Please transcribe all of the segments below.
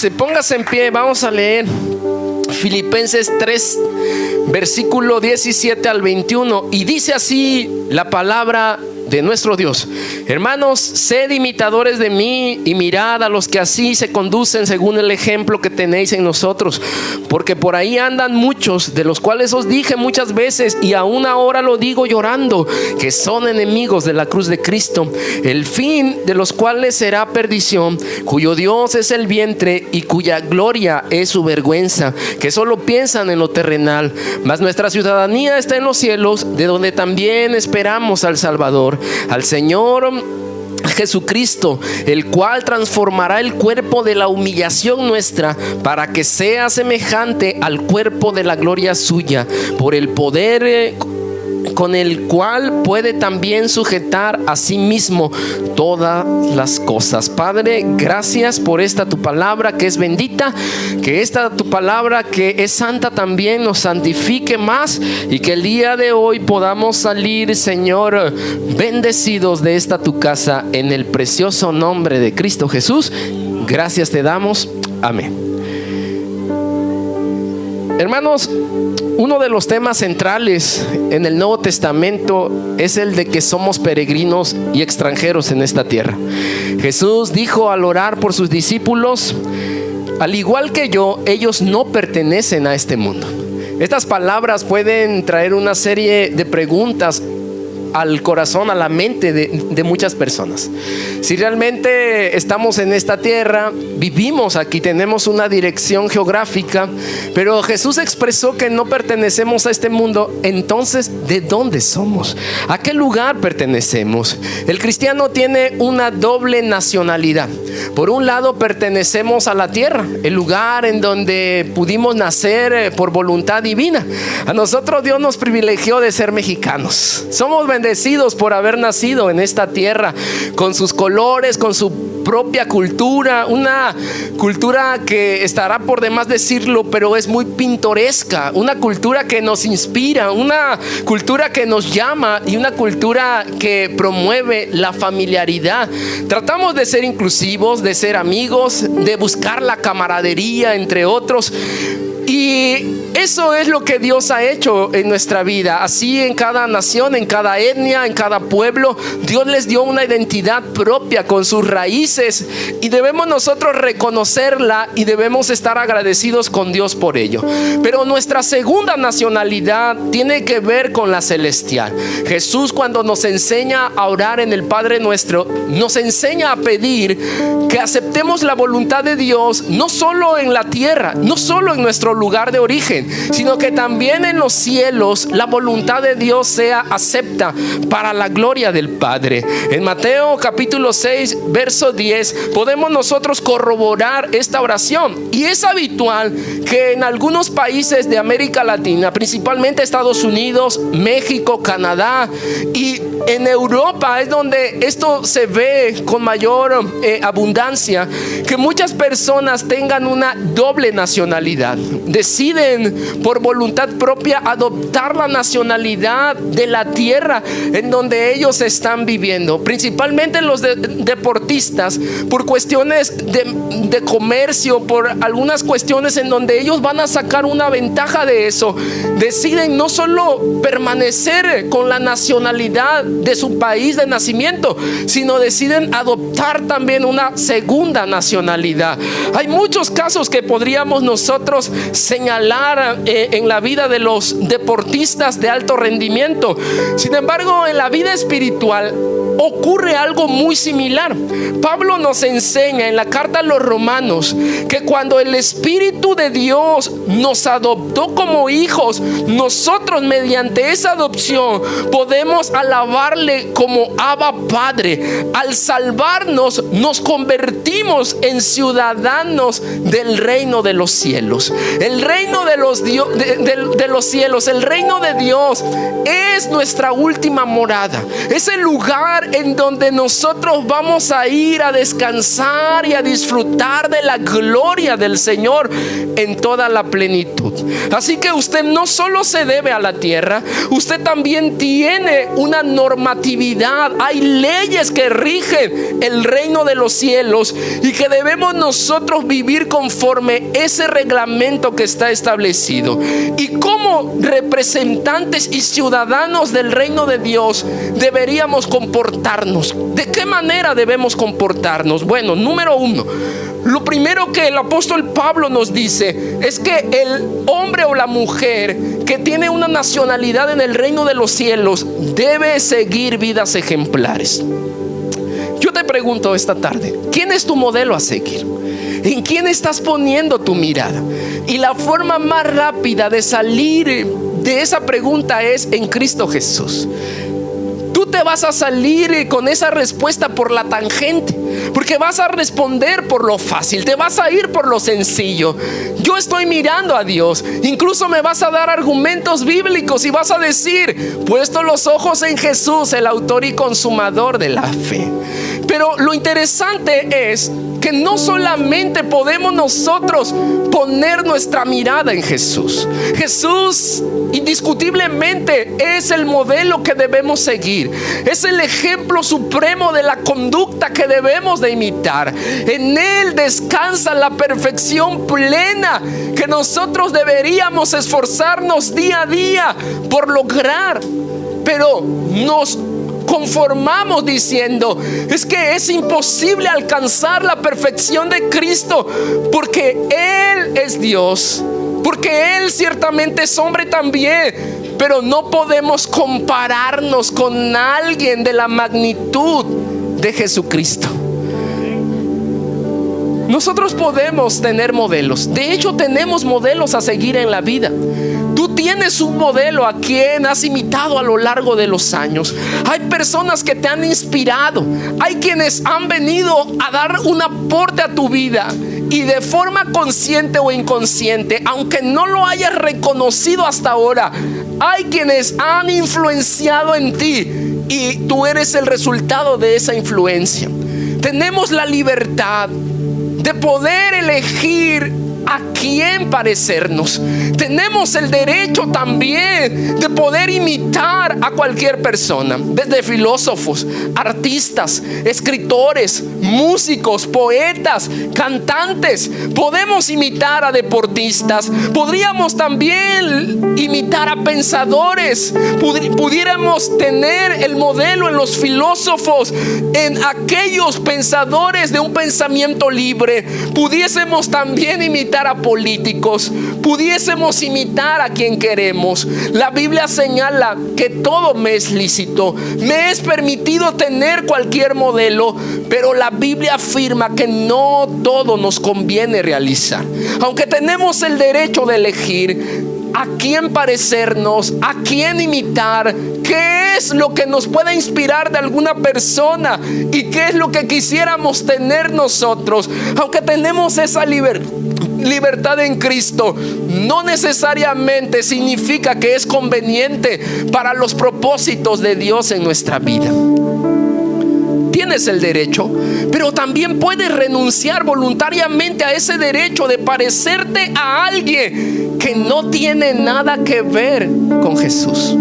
Se póngase en pie, vamos a leer Filipenses 3, versículo 17 al 21. Y dice así la palabra de nuestro Dios: hermanos, sed imitadores de mí y mirad a los que así se conducen según el ejemplo que tenéis en nosotros, porque por ahí andan muchos, de los cuales os dije muchas veces, y aún ahora lo digo llorando, que son enemigos de la cruz de Cristo, el fin de los cuales será perdición, cuyo Dios es el vientre y cuya gloria es su vergüenza, que solo piensan en lo terrenal, mas nuestra ciudadanía está en los cielos, de donde también esperamos al Salvador, al Señor Jesucristo, el cual transformará el cuerpo de la humillación nuestra para que sea semejante al cuerpo de la gloria suya, por el poder con el cual puede también sujetar a sí mismo todas las cosas. Padre, gracias por esta tu palabra que es bendita, que esta tu palabra que es santa también nos santifique más, y que el día de hoy podamos salir, Señor, bendecidos de esta tu casa, en el precioso nombre de Cristo Jesús. Gracias te damos. Amén. Hermanos, uno de los temas centrales en el Nuevo Testamento es el de que somos peregrinos y extranjeros en esta tierra. Jesús dijo al orar por sus discípulos: al igual que yo, ellos no pertenecen a este mundo. Estas palabras pueden traer una serie de preguntas al corazón, a la mente de muchas personas. Si realmente estamos en esta tierra, vivimos aquí, tenemos una dirección geográfica, pero Jesús expresó que no pertenecemos a este mundo. Entonces, ¿de dónde somos? ¿A qué lugar pertenecemos? El cristiano tiene una doble nacionalidad. Por un lado, pertenecemos a la tierra, el lugar en donde pudimos nacer por voluntad divina. A nosotros Dios nos privilegió de ser mexicanos. Somos bendecidos por haber nacido en esta tierra, con sus colores, con su propia cultura, una cultura que estará por demás decirlo, pero es muy pintoresca, una cultura que nos inspira, una cultura que nos llama y una cultura que promueve la familiaridad. Tratamos de ser inclusivos, de ser amigos, de buscar la camaradería entre otros. Y eso es lo que Dios ha hecho en nuestra vida. Así en cada nación, en cada etnia, en cada pueblo, Dios les dio una identidad propia con sus raíces, y debemos nosotros reconocerla y debemos estar agradecidos con Dios por ello. Pero nuestra segunda nacionalidad tiene que ver con la celestial. Jesús, cuando nos enseña a orar en el Padre Nuestro, nos enseña a pedir que aceptemos la voluntad de Dios, no solo en la tierra, no solo en nuestro lugar de origen, sino que también en los cielos la voluntad de Dios sea acepta para la gloria del Padre. En Mateo capítulo 6 verso 10 podemos nosotros corroborar esta oración, y es habitual que en algunos países de América Latina, principalmente Estados Unidos, México, Canadá y en Europa, es donde esto se ve con mayor abundancia, que muchas personas tengan una doble nacionalidad. Deciden por voluntad propia adoptar la nacionalidad de la tierra en donde ellos están viviendo, principalmente los deportistas, por cuestiones de comercio, por algunas cuestiones en donde ellos van a sacar una ventaja de eso. Deciden no solo permanecer con la nacionalidad de su país de nacimiento, sino deciden adoptar también una segunda nacionalidad. Hay muchos casos que podríamos nosotros señalar en la vida de los deportistas de alto rendimiento. Sin embargo, en la vida espiritual ocurre algo muy similar. Pablo nos enseña en la carta a los Romanos que cuando el Espíritu de Dios nos adoptó como hijos, nosotros mediante esa adopción podemos alabarle como Abba Padre. Al salvarnos, nos convertimos en ciudadanos del reino de los cielos. El reino de los cielos, el reino de Dios es nuestra última morada. Es el lugar lugar en donde nosotros vamos a ir a descansar y a disfrutar de la gloria del Señor en toda la plenitud. Así que usted no solo se debe a la tierra, usted también tiene una normatividad. Hay leyes que rigen el reino de los cielos y que debemos nosotros vivir conforme ese reglamento que está establecido. Y como representantes y ciudadanos del reino de Dios deberíamos comportarnos. ¿De qué manera debemos comportarnos? Bueno, número uno, lo primero que el apóstol Pablo nos dice es que el hombre o la mujer que tiene una nacionalidad en el reino de los cielos debe seguir vidas ejemplares. Yo te pregunto esta tarde, ¿quién es tu modelo a seguir? ¿En quién estás poniendo tu mirada? Y la forma más rápida de salir de esa pregunta es en Cristo Jesús. Tú te vas a salir con esa respuesta por la tangente, porque vas a responder por lo fácil, te vas a ir por lo sencillo. Yo estoy mirando a Dios. Incluso me vas a dar argumentos bíblicos y vas a decir: puesto los ojos en Jesús, el autor y consumador de la fe. Pero lo interesante es que no solamente podemos nosotros poner nuestra mirada en Jesús. Jesús indiscutiblemente es el modelo que debemos seguir. Es el ejemplo supremo de la conducta que debemos de imitar. En Él descansa la perfección plena que nosotros deberíamos esforzarnos día a día por lograr. Pero nos conformamos diciendo: es que es imposible alcanzar la perfección de Cristo, porque Él es Dios, porque Él ciertamente es hombre también, pero no podemos compararnos con alguien de la magnitud de Jesucristo. Nosotros podemos tener modelos. De hecho, tenemos modelos a seguir en la vida. Tú tienes un modelo a quien has imitado a lo largo de los años. Hay personas que te han inspirado. Hay quienes han venido a dar un aporte a tu vida. Y de forma consciente o inconsciente, aunque no lo hayas reconocido hasta ahora, hay quienes han influenciado en ti y tú eres el resultado de esa influencia. Tenemos la libertad de poder elegir a quién parecernos. Tenemos el derecho también de poder imitar a cualquier persona, desde filósofos, artistas, escritores, músicos, poetas, cantantes. Podemos imitar a deportistas. Podríamos también imitar a pensadores. Pudiéramos tener el modelo en los filósofos, en aquellos pensadores de un pensamiento libre. Pudiésemos también imitar a políticos, pudiésemos imitar a quien queremos. La Biblia señala que todo me es lícito, me es permitido tener cualquier modelo, pero la Biblia afirma que no todo nos conviene realizar. Aunque tenemos el derecho de elegir a quién parecernos, a quién imitar, qué es lo que nos puede inspirar de alguna persona y qué es lo que quisiéramos tener nosotros. Aunque tenemos esa libertad en Cristo, no necesariamente significa que es conveniente para los propósitos de Dios en nuestra vida. Tienes el derecho, pero también puedes renunciar voluntariamente a ese derecho de parecerte a alguien que no tiene nada que ver con Jesús.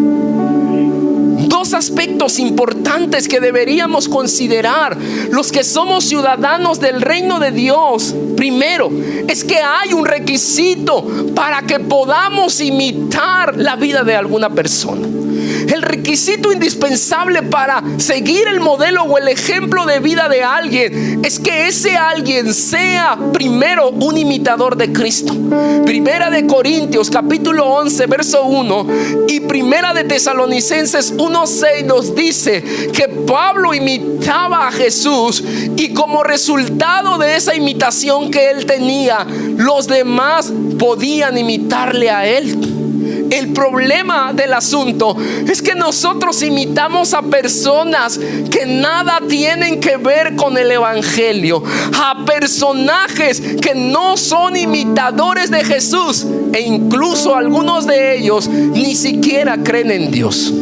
Dos aspectos importantes que deberíamos considerar los que somos ciudadanos del reino de Dios. Primero, es que hay un requisito para que podamos imitar la vida de alguna persona. El requisito indispensable para seguir el modelo o el ejemplo de vida de alguien es que ese alguien sea primero un imitador de Cristo. Primera de Corintios capítulo 11 verso 1 y Primera de Tesalonicenses 1:6 nos dice que Pablo imitaba a Jesús y como resultado de esa imitación que él tenía, los demás podían imitarle a él. El problema del asunto es que nosotros imitamos a personas que nada tienen que ver con el evangelio, a personajes que no son imitadores de Jesús, e incluso algunos de ellos ni siquiera creen en Dios.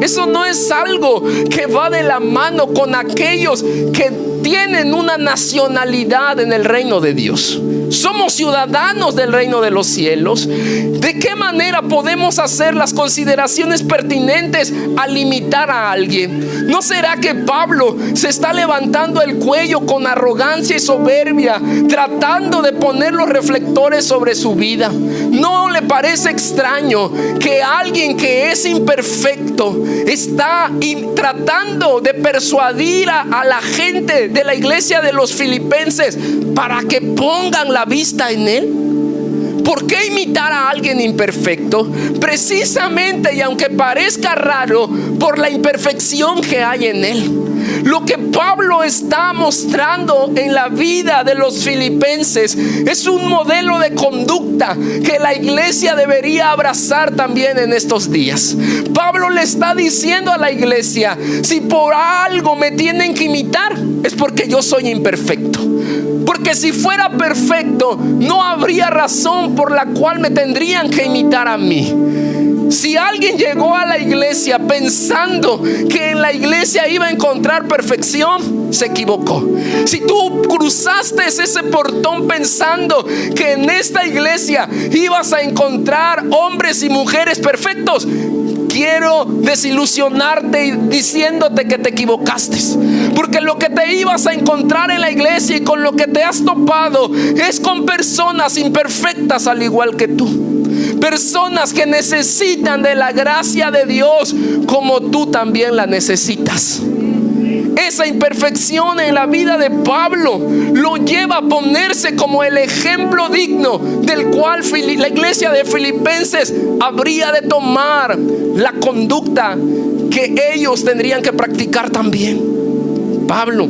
Eso no es algo que va de la mano con aquellos que tienen una nacionalidad en el reino de Dios. Somos ciudadanos del reino de los cielos. ¿De qué manera podemos hacer las consideraciones pertinentes a limitar a alguien? ¿No será que Pablo se está levantando el cuello con arrogancia y soberbia, tratando de poner los reflectores sobre su vida? ¿No le parece extraño que alguien que es imperfecto está tratando de persuadir a la gente de la iglesia de los filipenses para que pongan la vista en él? ¿Por qué imitar a alguien imperfecto? Precisamente, y aunque parezca raro, por la imperfección que hay en él. Lo que Pablo está mostrando en la vida de los filipenses es un modelo de conducta que la iglesia debería abrazar también en estos días. Pablo le está diciendo a la iglesia: si por algo me tienen que imitar, es porque yo soy imperfecto. Porque si fuera perfecto, no habría razón por la cual me tendrían que imitar a mí. Si alguien llegó a la iglesia pensando que en la iglesia iba a encontrar perfección, se equivocó. Si tú cruzaste ese portón pensando que en esta iglesia ibas a encontrar hombres y mujeres perfectos, quiero desilusionarte diciéndote que te equivocaste. Porque lo que te ibas a encontrar en la iglesia y con lo que te has topado es con personas imperfectas al igual que tú. Personas que necesitan de la gracia de Dios como tú también la necesitas. Esa imperfección en la vida de Pablo lo lleva a ponerse como el ejemplo digno del cual la iglesia de Filipenses habría de tomar la conducta que ellos tendrían que practicar también. Pablo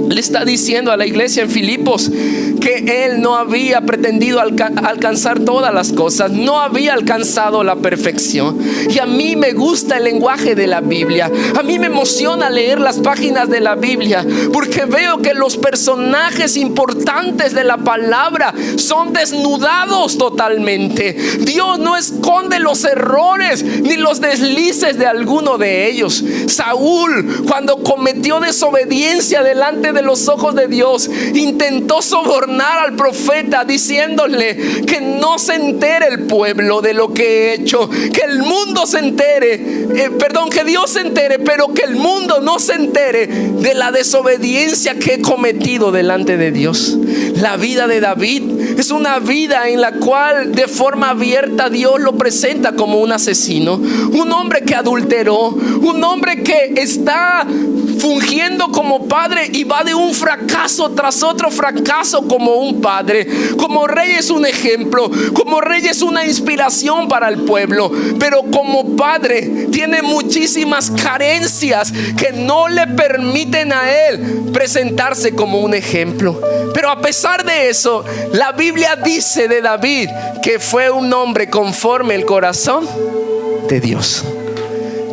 le está diciendo a la iglesia en Filipos que él no había pretendido alcanzar todas las cosas, no había alcanzado la perfección. Y a mí me gusta el lenguaje de la Biblia. A mí me emociona leer las páginas de la Biblia, porque veo que los personajes importantes de la palabra son desnudados totalmente. Dios no esconde los errores ni los deslices de alguno de ellos. Saúl, cuando cometió desobediencia delante de los ojos de Dios, intentó sobornar al profeta diciéndole que no se entere el pueblo de lo que he hecho, que el mundo se entere, que Dios se entere, pero que el mundo no se entere de la desobediencia que he cometido delante de Dios. La vida de David es una vida en la cual de forma abierta Dios lo presenta como un asesino, un hombre que adulteró, un hombre que está fungiendo como padre y va de un fracaso tras otro fracaso como un padre. Como rey es un ejemplo, como rey es una inspiración para el pueblo, pero como padre tiene muchísimas carencias que no le permiten a él presentarse como un ejemplo. Pero a pesar de eso, la Biblia dice de David que fue un hombre conforme el corazón de Dios.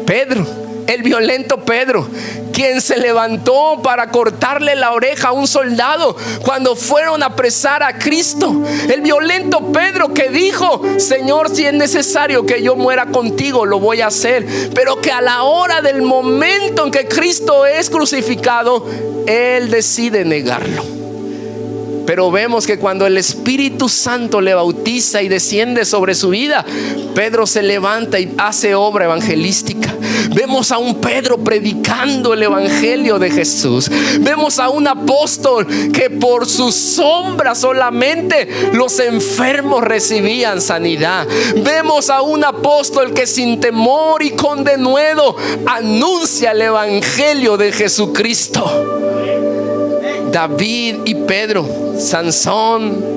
Pedro, el violento Pedro, quien se levantó para cortarle la oreja a un soldado cuando fueron a apresar a Cristo. El violento Pedro que dijo: Señor, si es necesario que yo muera contigo, lo voy a hacer. Pero que a la hora del momento en que Cristo es crucificado, él decide negarlo. Pero vemos que cuando el Espíritu Santo le bautiza y desciende sobre su vida, Pedro se levanta y hace obra evangelística. Vemos a un Pedro predicando el evangelio de Jesús. Vemos a un apóstol que por su sombra solamente los enfermos recibían sanidad. Vemos a un apóstol que sin temor y con denuedo anuncia el evangelio de Jesucristo. David y Pedro, Sansón,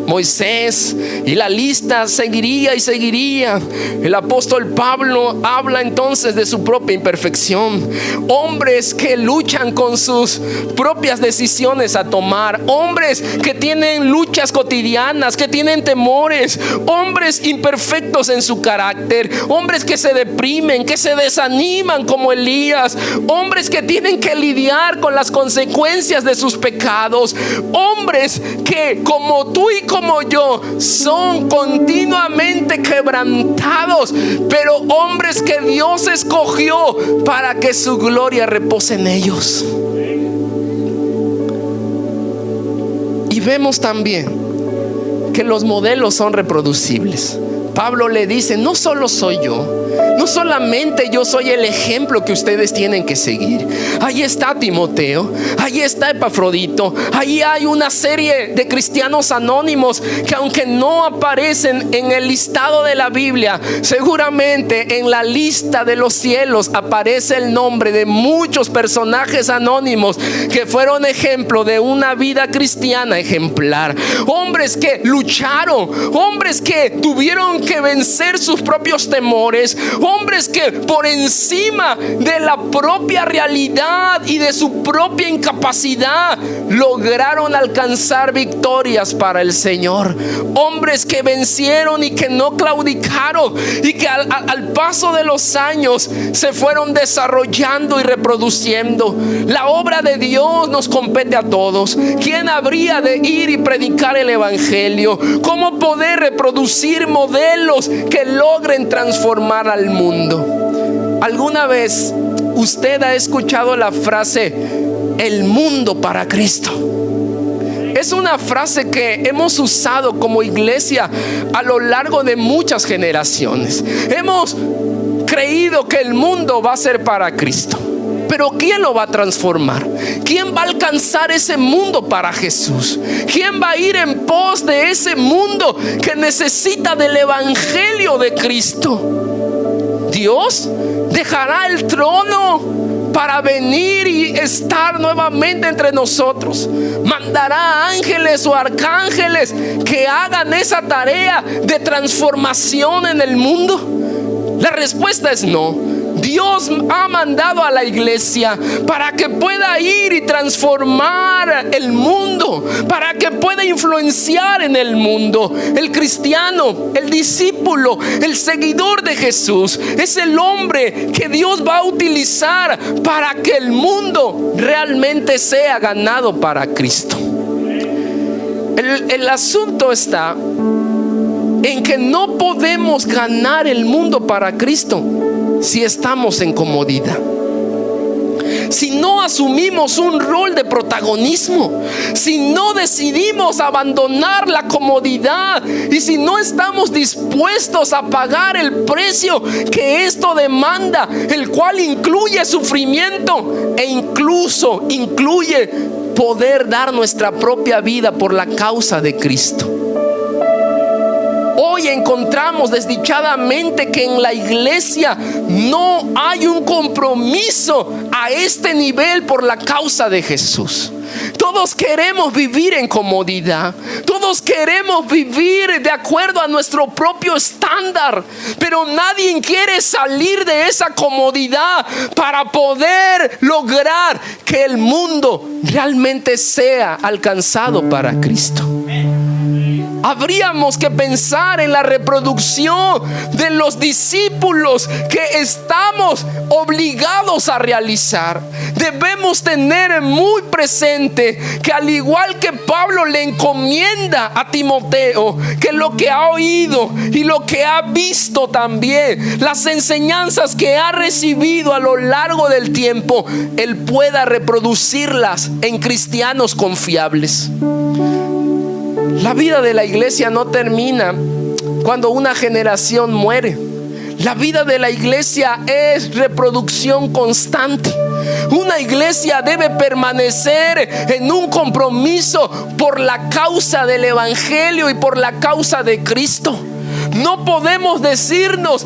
Moisés, y la lista seguiría y seguiría. El apóstol Pablo habla entonces de su propia imperfección. Hombres que luchan con sus propias decisiones a tomar, hombres que tienen luchas cotidianas, que tienen temores, hombres imperfectos en su carácter, hombres que se deprimen, que se desaniman como Elías, hombres que tienen que lidiar con las consecuencias de sus pecados, hombres que como tú y como como yo son continuamente quebrantados, pero hombres que Dios escogió para que su gloria repose en ellos. Y vemos también que los modelos son reproducibles. Pablo le dice: no solo soy yo, no solamente yo soy el ejemplo que ustedes tienen que seguir. Ahí está Timoteo, ahí está Epafrodito, ahí hay una serie de cristianos anónimos que, aunque no aparecen en el listado de la Biblia, seguramente en la lista de los cielos aparece el nombre de muchos personajes anónimos que fueron ejemplo de una vida cristiana ejemplar. Hombres que lucharon, hombres que tuvieron que vencer sus propios temores, hombres que por encima de la propia realidad y de su propia incapacidad lograron alcanzar victorias para el Señor. Hombres que vencieron y que no claudicaron, y que al paso de los años se fueron desarrollando y reproduciendo. La obra de Dios nos compete a todos. ¿Quién habría de ir y predicar el evangelio? ¿Cómo poder reproducir modelos que logren transformar al mundo? ¿Alguna vez usted ha escuchado la frase "el mundo para Cristo"? Es una frase que hemos usado como iglesia a lo largo de muchas generaciones. Hemos creído que el mundo va a ser para Cristo, pero ¿quién lo va a transformar? ¿Quién va a alcanzar ese mundo para Jesús? ¿Quién va a ir en pos de ese mundo que necesita del evangelio de Cristo? Dios dejará el trono para venir y estar nuevamente entre nosotros. Mandará ángeles o arcángeles que hagan esa tarea de transformación en el mundo. La respuesta es no. Dios ha mandado a la iglesia para que pueda ir y transformar el mundo, para que pueda influenciar en el mundo. El cristiano, el discípulo, el seguidor de Jesús es el hombre que Dios va a utilizar para que el mundo realmente sea ganado para Cristo. El asunto está en que no podemos ganar el mundo para Cristo si estamos en comodidad, si no asumimos un rol de protagonismo, si no decidimos abandonar la comodidad y si no estamos dispuestos a pagar el precio que esto demanda, el cual incluye sufrimiento e incluso incluye poder dar nuestra propia vida por la causa de Cristo. Hoy encontramos desdichadamente que en la iglesia no hay un compromiso a este nivel por la causa de Jesús. Todos queremos vivir en comodidad, todos queremos vivir de acuerdo a nuestro propio estándar, pero nadie quiere salir de esa comodidad para poder lograr que el mundo realmente sea alcanzado para Cristo. Habríamos que pensar en la reproducción de los discípulos que estamos obligados a realizar. Debemos tener muy presente que, al igual que Pablo le encomienda a Timoteo, que lo que ha oído y lo que ha visto también, las enseñanzas que ha recibido a lo largo del tiempo, él pueda reproducirlas en cristianos confiables. La vida de la iglesia no termina cuando una generación muere. La vida de la iglesia es reproducción constante. Una iglesia debe permanecer en un compromiso por la causa del evangelio y por la causa de Cristo. No podemos decirnos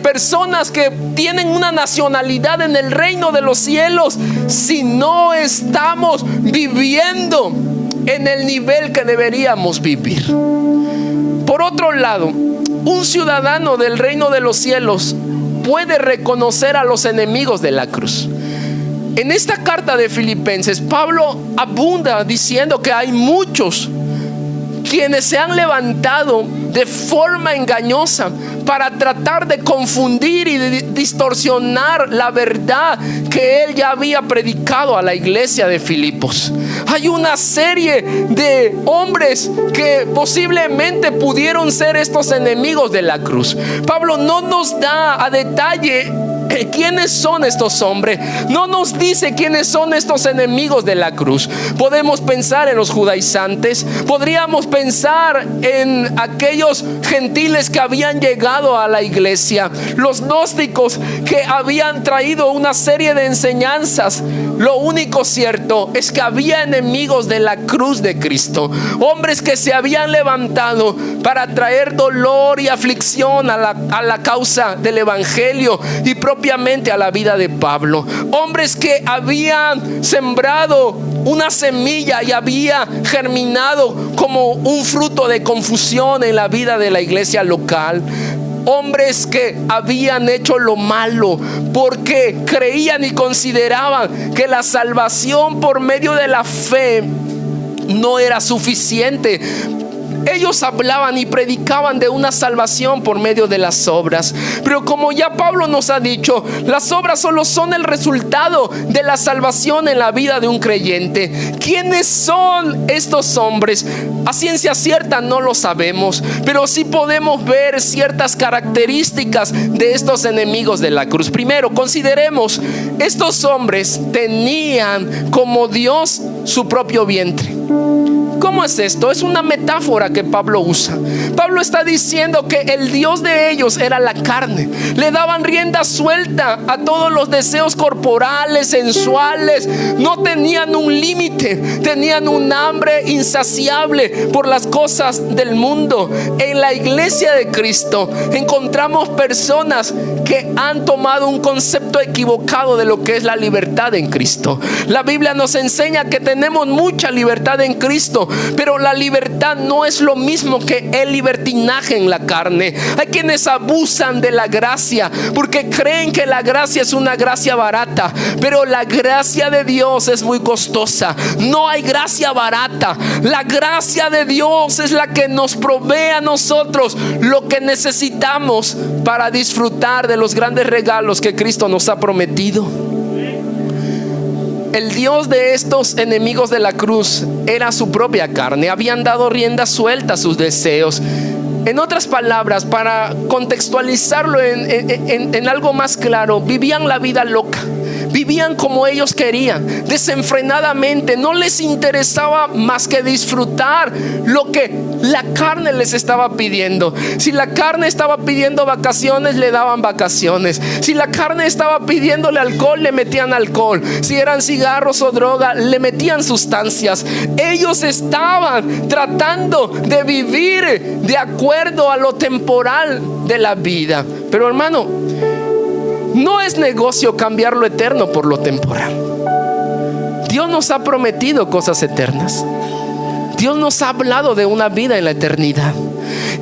personas que tienen una nacionalidad en el reino de los cielos si no estamos viviendo en el nivel que deberíamos vivir. Por otro lado, un ciudadano del reino de los cielos puede reconocer a los enemigos de la cruz. En esta carta de Filipenses, Pablo abunda diciendo que hay muchos quienes se han levantado de forma engañosa para tratar de confundir y de distorsionar la verdad que él ya había predicado a la iglesia de Filipos. Hay una serie de hombres que posiblemente pudieron ser estos enemigos de la cruz. Pablo no nos da a detalle quiénes son estos hombres, no nos dice quiénes son estos enemigos de la cruz. Podemos pensar en los judaizantes, podríamos pensar en aquellos gentiles que habían llegado a la iglesia, los gnósticos que habían traído una serie de enseñanzas. Lo único cierto es que había enemigos de la cruz de Cristo, hombres que se habían levantado para traer dolor y aflicción a la causa del evangelio y propiamente a la vida de Pablo. Hombres que habían sembrado una semilla y había germinado como un fruto de confusión en la vida de la iglesia local. Hombres que habían hecho lo malo porque creían y consideraban que la salvación por medio de la fe no era suficiente. Ellos hablaban y predicaban de una salvación por medio de las obras, pero como ya Pablo nos ha dicho, las obras solo son el resultado de la salvación en la vida de un creyente. ¿Quiénes son estos hombres? A ciencia cierta no lo sabemos, pero sí podemos ver ciertas características de estos enemigos de la cruz. Primero, consideremos, estos hombres tenían como Dios su propio vientre. ¿Cómo es esto? Es una metáfora que Pablo usa. Pablo está diciendo que el Dios de ellos era la carne. Le daban rienda suelta a todos los deseos corporales, sensuales. No tenían un límite. Tenían un hambre insaciable por las cosas del mundo. En la iglesia de Cristo encontramos personas que han tomado un concepto equivocado de lo que es la libertad en Cristo. La Biblia nos enseña que tenemos mucha libertad en Cristo, pero la libertad no es lo mismo que el libertinaje en la carne. Hay quienes abusan de la gracia porque creen que la gracia es una gracia barata, pero la gracia de Dios es muy costosa. No hay gracia barata. La gracia de Dios es la que nos provee a nosotros lo que necesitamos para disfrutar de los grandes regalos que Cristo nos ha prometido. El Dios de estos enemigos de la cruz era su propia carne. Habían dado rienda suelta a sus deseos. En otras palabras, para contextualizarlo en algo más claro, vivían la vida loca. Vivían como ellos querían, desenfrenadamente. No les interesaba más que disfrutar lo que la carne les estaba pidiendo. Si la carne estaba pidiendo vacaciones, le daban vacaciones. Si la carne estaba pidiéndole alcohol, le metían alcohol. Si eran cigarros o droga, le metían sustancias. Ellos estaban tratando de vivir de acuerdo a lo temporal de la vida. Pero hermano, no es negocio cambiar lo eterno por lo temporal. Dios nos ha prometido cosas eternas. Dios nos ha hablado de una vida en la eternidad.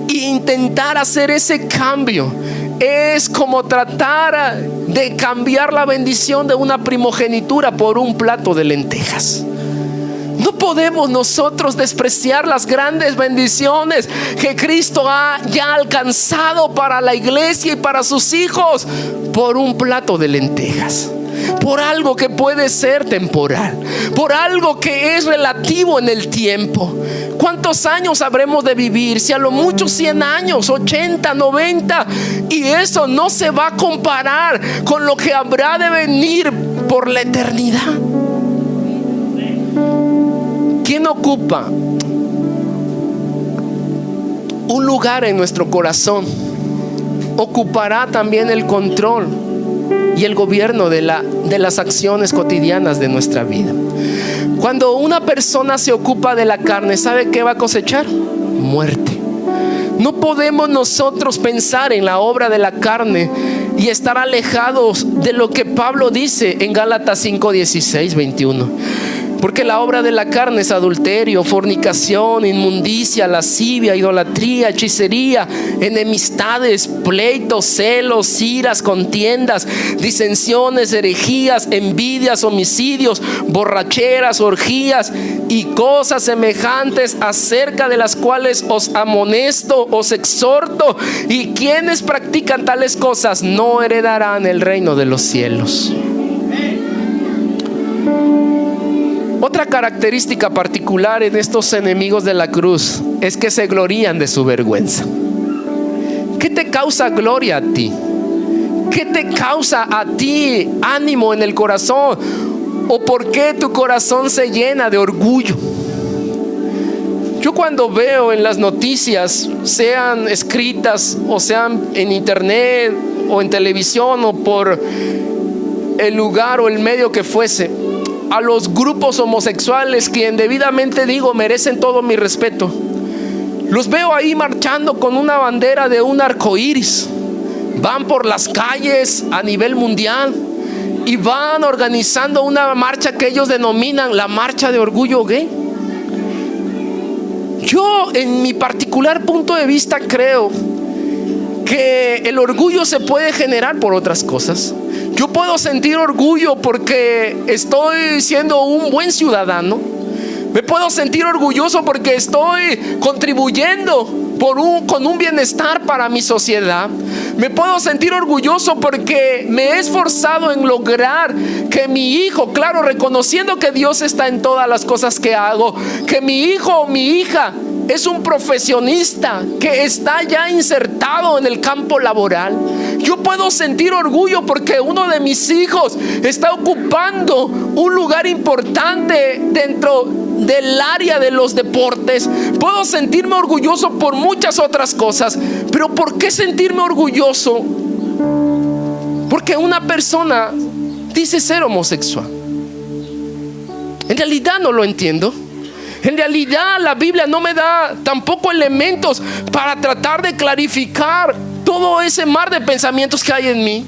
Y intentar hacer ese cambio es como tratar de cambiar la bendición de una primogenitura por un plato de lentejas. No podemos nosotros despreciar las grandes bendiciones que Cristo ha ya alcanzado para la iglesia y para sus hijos por un plato de lentejas, por algo que puede ser temporal, por algo que es relativo en el tiempo. ¿Cuántos años habremos de vivir? Si a lo mucho 100 años, 80, 90, y eso no se va a comparar con lo que habrá de venir por la eternidad. ¿Quién ocupa un lugar en nuestro corazón? Ocupará también el control y el gobierno de las acciones cotidianas de nuestra vida. Cuando una persona se ocupa de la carne, ¿sabe qué va a cosechar? Muerte. No podemos nosotros pensar en la obra de la carne y estar alejados de lo que Pablo dice en Gálatas 5, 16, 21. Porque la obra de la carne es adulterio, fornicación, inmundicia, lascivia, idolatría, hechicería, enemistades, pleitos, celos, iras, contiendas, disensiones, herejías, envidias, homicidios, borracheras, orgías y cosas semejantes, acerca de las cuales os amonesto, os exhorto. Y quienes practican tales cosas no heredarán el reino de los cielos. Otra característica particular en estos enemigos de la cruz es que se glorían de su vergüenza. ¿Qué te causa gloria a ti? ¿Qué te causa a ti ánimo en el corazón? ¿O por qué tu corazón se llena de orgullo? Yo cuando veo en las noticias, sean escritas o sean en internet o en televisión o por el lugar o el medio que fuese, a los grupos homosexuales que indebidamente digo merecen todo mi respeto, los veo ahí marchando con una bandera de un arco iris. Van por las calles a nivel mundial y van organizando una marcha que ellos denominan la marcha de orgullo gay. Yo, en mi particular punto de vista, creo que el orgullo se puede generar por otras cosas. Yo puedo sentir orgullo porque estoy siendo un buen ciudadano. Me puedo sentir orgulloso porque estoy contribuyendo con un bienestar para mi sociedad. Me puedo sentir orgulloso porque me he esforzado en lograr que mi hijo, claro, reconociendo que Dios está en todas las cosas que hago, que mi hijo o mi hija es un profesionista que está ya insertado en el campo laboral. Yo puedo sentir orgullo porque uno de mis hijos está ocupando un lugar importante dentro del área de los deportes. Puedo sentirme orgulloso por muchas otras cosas. Pero ¿por qué sentirme orgulloso? Porque una persona dice ser homosexual. En realidad no lo entiendo. En realidad la Biblia no me da tampoco elementos para tratar de clarificar todo ese mar de pensamientos que hay en mí.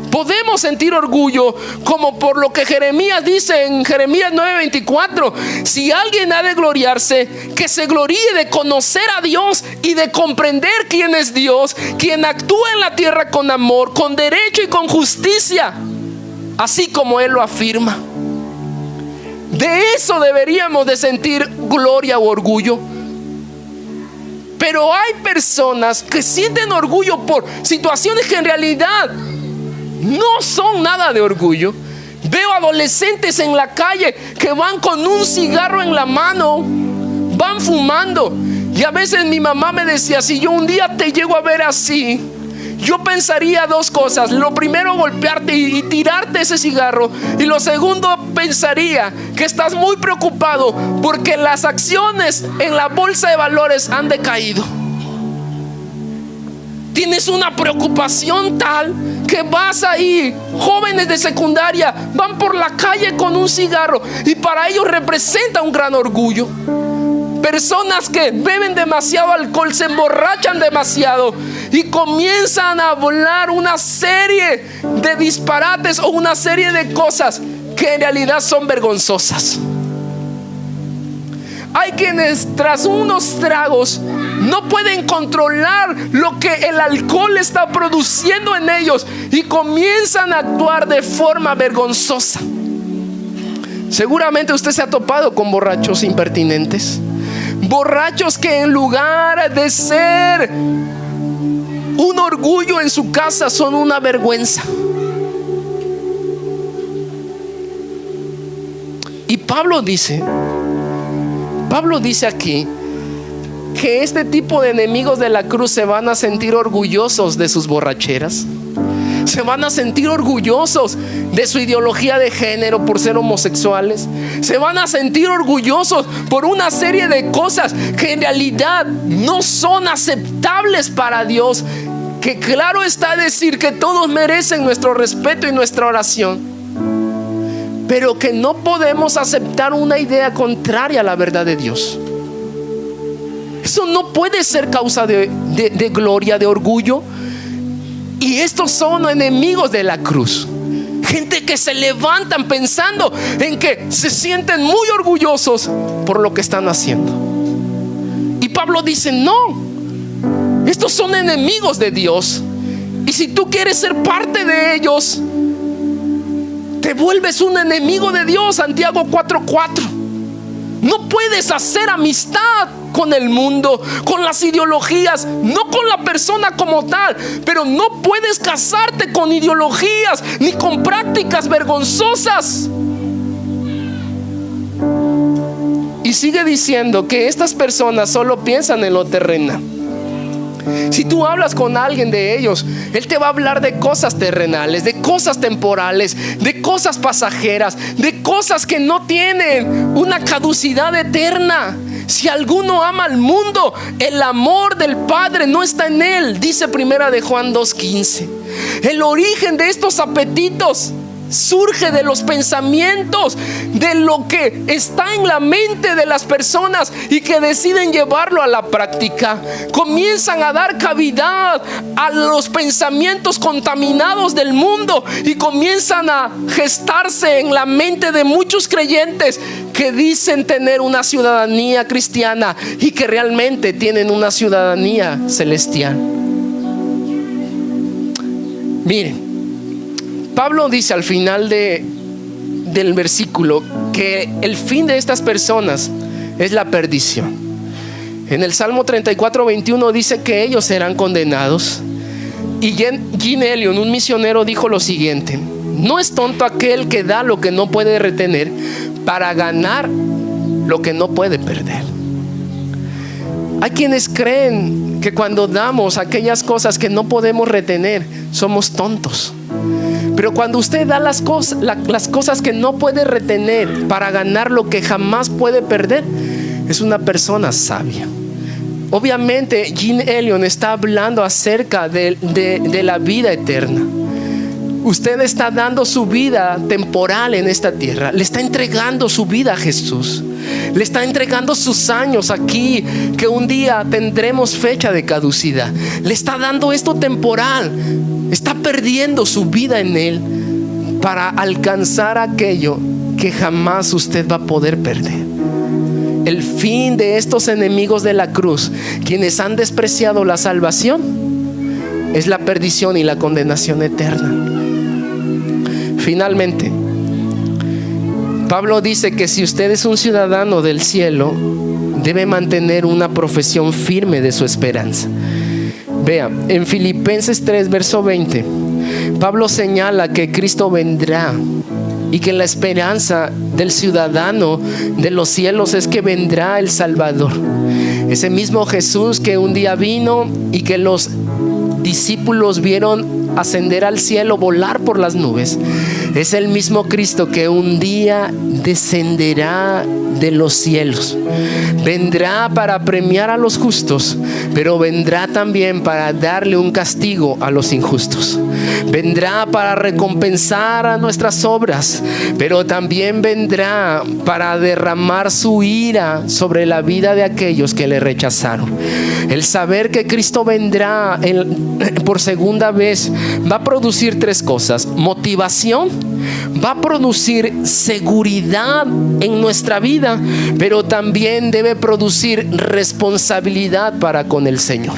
Podemos sentir orgullo como por lo que Jeremías dice en Jeremías 9:24. Si alguien ha de gloriarse, que se gloríe de conocer a Dios y de comprender quién es Dios, quien actúa en la tierra con amor, con derecho y con justicia, así como Él lo afirma. De eso deberíamos de sentir gloria o orgullo. Pero hay personas que sienten orgullo por situaciones que en realidad no son nada de orgullo. Veo adolescentes en la calle que van con un cigarro en la mano, van fumando. Y a veces mi mamá me decía, si yo un día te llego a ver así, yo pensaría dos cosas. Lo primero, golpearte y tirarte ese cigarro. Y lo segundo, pensaría que estás muy preocupado porque las acciones en la bolsa de valores han decaído. Tienes una preocupación tal que vas ahí. Jóvenes de secundaria van por la calle con un cigarro y para ellos representa un gran orgullo. Personas que beben demasiado alcohol, se emborrachan demasiado y comienzan a hablar una serie de disparates o una serie de cosas que en realidad son vergonzosas. Hay quienes tras unos tragos no pueden controlar lo que el alcohol está produciendo en ellos y comienzan a actuar de forma vergonzosa. Seguramente usted se ha topado con borrachos impertinentes. Borrachos que en lugar de ser un orgullo en su casa son una vergüenza. Y Pablo dice aquí que este tipo de enemigos de la cruz se van a sentir orgullosos de sus borracheras. Se van a sentir orgullosos de su ideología de género por ser homosexuales. Se van a sentir orgullosos por una serie de cosas que en realidad no son aceptables para Dios. Que claro está decir que todos merecen nuestro respeto y nuestra oración, pero que no podemos aceptar una idea contraria a la verdad de Dios. Eso no puede ser causa de gloria, de orgullo. Y estos son enemigos de la cruz. gente que se levantan pensando en que se sienten muy orgullosos por lo que están haciendo. Y Pablo dice: no, estos son enemigos de Dios. Y si tú quieres ser parte de ellos, te vuelves un enemigo de Dios. Santiago 4:4. No puedes hacer amistad con el mundo, con las ideologías, no con la persona como tal, pero no puedes casarte con ideologías ni con prácticas vergonzosas. Y sigue diciendo que estas personas solo piensan en lo terrenal. Si tú hablas con alguien de ellos, él te va a hablar de cosas terrenales, de cosas temporales, de cosas pasajeras, de cosas que no tienen una caducidad eterna. Si alguno ama al mundo, el amor del Padre no está en él, dice Primera de Juan 2:15. El origen de estos apetitos surge de los pensamientos, de lo que está en la mente de las personas y que deciden llevarlo a la práctica. Comienzan a dar cavidad a los pensamientos contaminados del mundo y comienzan a gestarse en la mente de muchos creyentes que dicen tener una ciudadanía cristiana y que realmente tienen una ciudadanía celestial. Miren, Pablo dice al final del versículo que el fin de estas personas es la perdición. En el Salmo 34:21 dice que ellos serán condenados. Y Gene Ellion, un misionero, dijo lo siguiente: no es tonto aquel que da lo que no puede retener para ganar lo que no puede perder. Hay quienes creen que cuando damos aquellas cosas que no podemos retener, somos tontos. Pero cuando usted da las cosas que no puede retener para ganar lo que jamás puede perder, es una persona sabia. Obviamente Gene Ellion está hablando acerca de la vida eterna. Usted está dando su vida temporal en esta tierra, le está entregando su vida a Jesús, le está entregando sus años aquí, que un día tendremos fecha de caducidad. Le está dando esto temporal, está perdiendo su vida en Él para alcanzar aquello que jamás usted va a poder perder. El fin de estos enemigos de la cruz, quienes han despreciado la salvación, es la perdición y la condenación eterna. Finalmente, Pablo dice que si usted es un ciudadano del cielo, debe mantener una profesión firme de su esperanza. Vea, en Filipenses 3, verso 20, Pablo señala que Cristo vendrá y que la esperanza del ciudadano de los cielos es que vendrá el Salvador. Ese mismo Jesús que un día vino y que los discípulos vieron ascender al cielo, volar por las nubes, es el mismo Cristo que un día descenderá de los cielos. Vendrá para premiar a los justos, pero vendrá también para darle un castigo a los injustos. Vendrá para recompensar a nuestras obras, pero también vendrá para derramar su ira sobre la vida de aquellos que le rechazaron. El saber que Cristo vendrá por segunda vez va a producir tres cosas: motivación, va a producir seguridad en nuestra vida, pero también debe producir responsabilidad para con el Señor.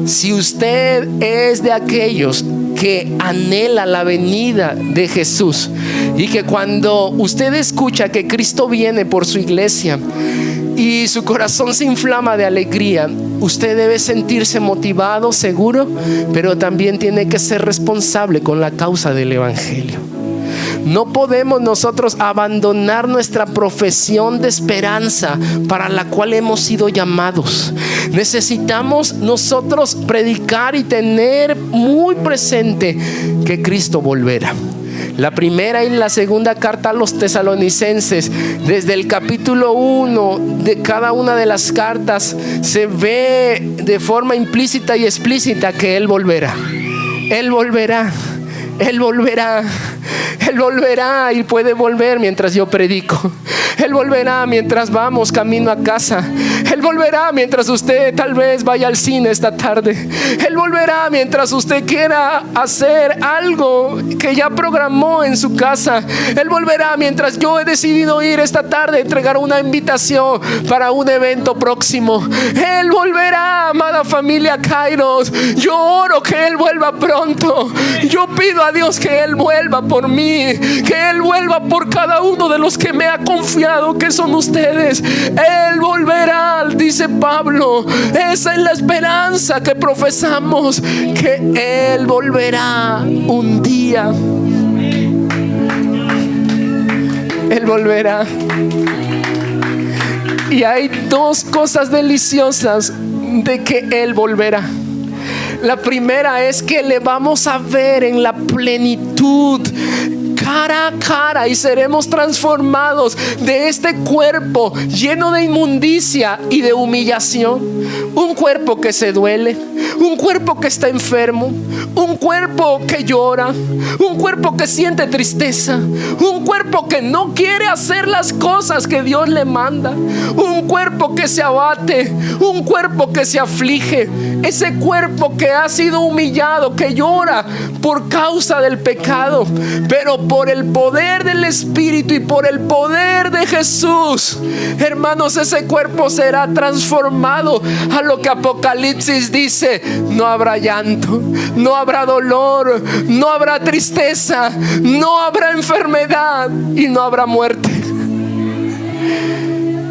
Si usted es de aquellos que anhela la venida de Jesús y que cuando usted escucha que Cristo viene por su iglesia y su corazón se inflama de alegría, usted debe sentirse motivado, seguro, pero también tiene que ser responsable con la causa del evangelio. No podemos nosotros abandonar nuestra profesión de esperanza para la cual hemos sido llamados. Necesitamos nosotros predicar y tener muy presente que Cristo volverá. La primera y la segunda carta a los tesalonicenses, desde el capítulo 1 de cada una de las cartas, se ve de forma implícita y explícita que Él volverá. Él volverá. Él volverá. Él Él volverá y puede volver mientras yo predico. Él volverá mientras vamos camino a casa. Él volverá mientras usted tal vez vaya al cine esta tarde. Él volverá mientras usted quiera hacer algo que ya programó en su casa. Él volverá mientras yo he decidido ir esta tarde a entregar una invitación para un evento próximo. Él volverá, amada familia Kairos. Yo oro que Él vuelva pronto. Yo pido a Dios que Él vuelva por mí, que Él vuelva por cada uno de los que me ha confiado, que son ustedes. Él volverá, dice Pablo. Esa es la esperanza que profesamos, que Él volverá un día. Él volverá. Y hay dos cosas deliciosas de que Él volverá. La primera es que le vamos a ver en la plenitud, cara a cara, y seremos transformados de este cuerpo lleno de inmundicia y de humillación. Un cuerpo que se duele, un cuerpo que está enfermo, un cuerpo que llora, un cuerpo que siente tristeza, un cuerpo que no quiere hacer las cosas que Dios le manda, un cuerpo que se abate, un cuerpo que se aflige, ese cuerpo que ha sido humillado, que llora por causa del pecado, pero por el poder del Espíritu y por el poder de Jesús, hermanos, ese cuerpo será transformado a lo que Apocalipsis dice: no habrá llanto, no habrá dolor, no habrá tristeza, no habrá enfermedad y no habrá muerte.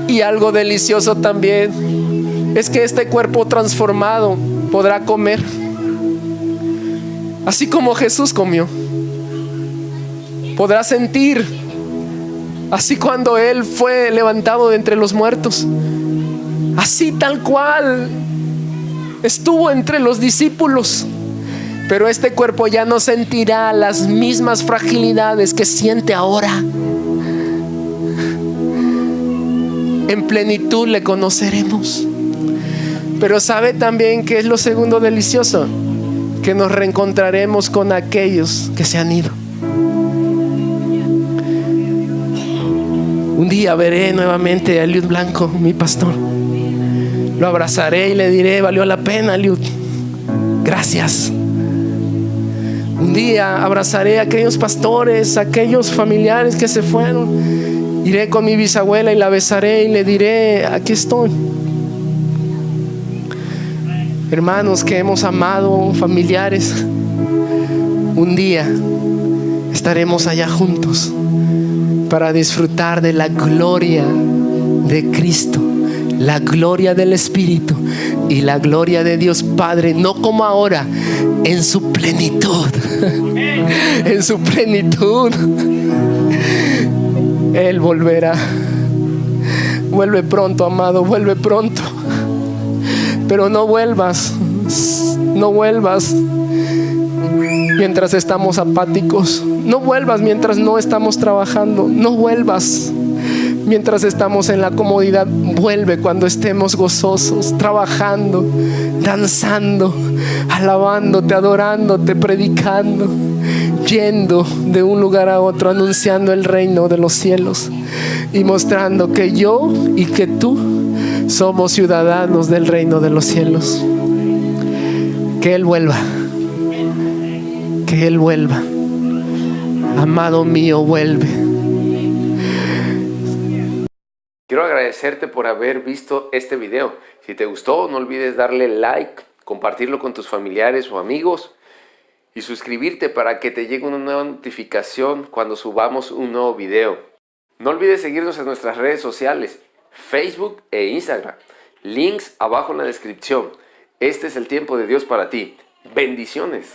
Y algo delicioso también es que este cuerpo transformado podrá comer, así como Jesús comió. Podrá sentir, así cuando Él fue levantado de entre los muertos, así tal cual estuvo entre los discípulos. Pero este cuerpo ya no sentirá las mismas fragilidades que siente ahora. En plenitud le conoceremos. Pero ¿sabe también qué es lo segundo delicioso? Que nos reencontraremos con aquellos que se han ido. Un día veré nuevamente a Eliud Blanco, mi pastor. Lo abrazaré y le diré: valió la pena, Eliud, gracias. Un día abrazaré a aquellos pastores, a aquellos familiares que se fueron. Iré con mi bisabuela y la besaré y le diré: aquí estoy. Hermanos que hemos amado, familiares, un día estaremos allá juntos para disfrutar de la gloria de Cristo, la gloria del Espíritu y la gloria de Dios Padre, no como ahora, en su plenitud. En su plenitud. Él volverá. Vuelve pronto, amado, vuelve pronto. Pero no vuelvas mientras estamos apáticos. No vuelvas mientras no estamos trabajando. No vuelvas mientras estamos en la comodidad. Vuelve cuando estemos gozosos, trabajando, danzando, alabándote, adorándote, predicando, yendo de un lugar a otro, anunciando el reino de los cielos y mostrando que yo y que tú somos ciudadanos del reino de los cielos. Que Él vuelva. Que Él vuelva. Amado mío, vuelve. Quiero agradecerte por haber visto este video. Si te gustó, no olvides darle like, compartirlo con tus familiares o amigos y suscribirte para que te llegue una nueva notificación cuando subamos un nuevo video. No olvides seguirnos en nuestras redes sociales, Facebook e Instagram. Links abajo en la descripción. Este es el tiempo de Dios para ti. Bendiciones.